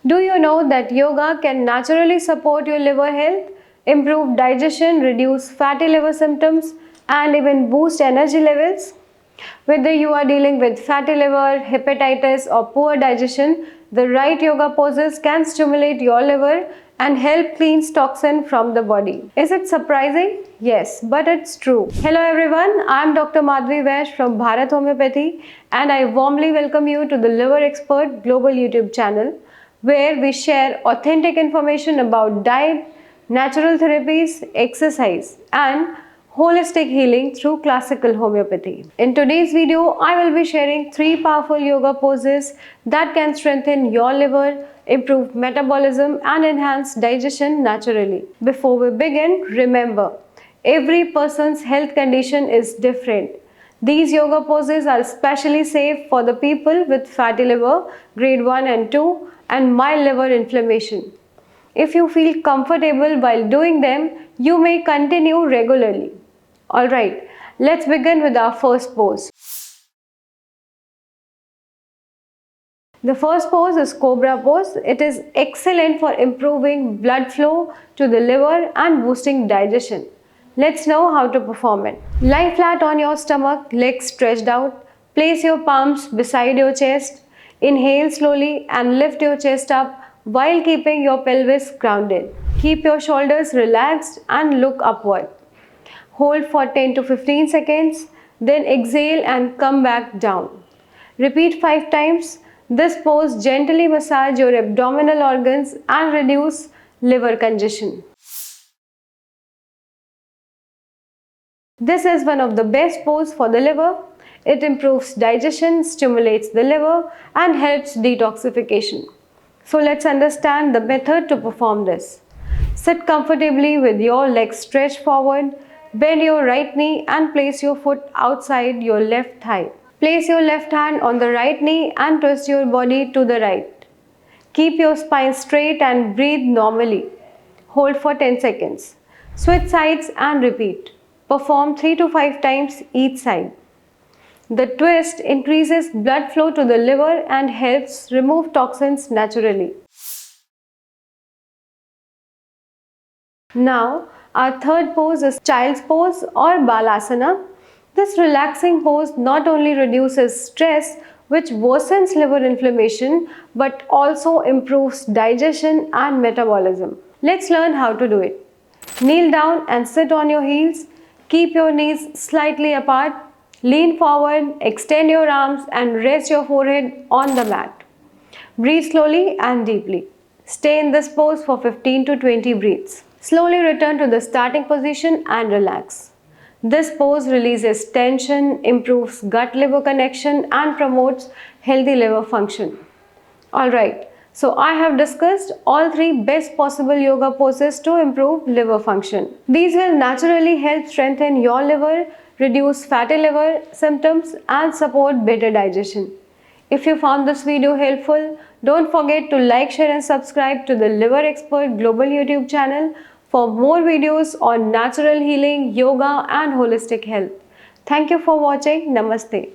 Do you know that yoga can naturally support your liver health, improve digestion, reduce fatty liver symptoms, and even boost energy levels? Whether you are dealing with fatty liver, hepatitis, or poor digestion, the right yoga poses can stimulate your liver and help cleanse toxin from the body. Is it surprising? Yes, but it's true. Hello everyone, I am Dr. Madhavi Vaish from Bharat Homeopathy and I warmly welcome you to the Liver Expert Global YouTube channel, where we share authentic information about diet, natural therapies, exercise, and holistic healing through classical homeopathy. In today's video, I will be sharing 3 powerful yoga poses that can strengthen your liver, improve metabolism, and enhance digestion naturally. Before we begin, remember, every person's health condition is different. These yoga poses are especially safe for the people with fatty liver, grade 1 and 2, and mild liver inflammation. If you feel comfortable while doing them, you may continue regularly. Alright, let's begin with our first pose. The first pose is Cobra Pose. It is excellent for improving blood flow to the liver and boosting digestion. Let's know how to perform it. Lie flat on your stomach, legs stretched out. Place your palms beside your chest. Inhale slowly and lift your chest up while keeping your pelvis grounded. Keep your shoulders relaxed and look upward. Hold for 10 to 15 seconds, then exhale and come back down. Repeat 5 times. This pose gently massages your abdominal organs and reduce liver congestion. This is one of the best poses for the liver. It improves digestion, stimulates the liver, and helps detoxification. So let's understand the method to perform this. Sit comfortably with your legs stretched forward. Bend your right knee and place your foot outside your left thigh. Place your left hand on the right knee and twist your body to the right. Keep your spine straight and breathe normally. Hold for 10 seconds. Switch sides and repeat. Perform 3 to 5 times each side. The twist increases blood flow to the liver and helps remove toxins naturally. Now, our third pose is Child's Pose or Balasana. This relaxing pose not only reduces stress, which worsens liver inflammation, but also improves digestion and metabolism. Let's learn how to do it. Kneel down and sit on your heels. Keep your knees slightly apart. Lean forward, extend your arms and rest your forehead on the mat. Breathe slowly and deeply. Stay in this pose for 15 to 20 breaths. Slowly return to the starting position and relax. This pose releases tension, improves gut-liver connection and promotes healthy liver function. Alright, so I have discussed all 3 best possible yoga poses to improve liver function. These will naturally help strengthen your liver, reduce fatty liver symptoms and support better digestion. If you found this video helpful, don't forget to like, share and subscribe to the Liver Expert Global YouTube channel for more videos on natural healing, yoga and holistic health. Thank you for watching. Namaste.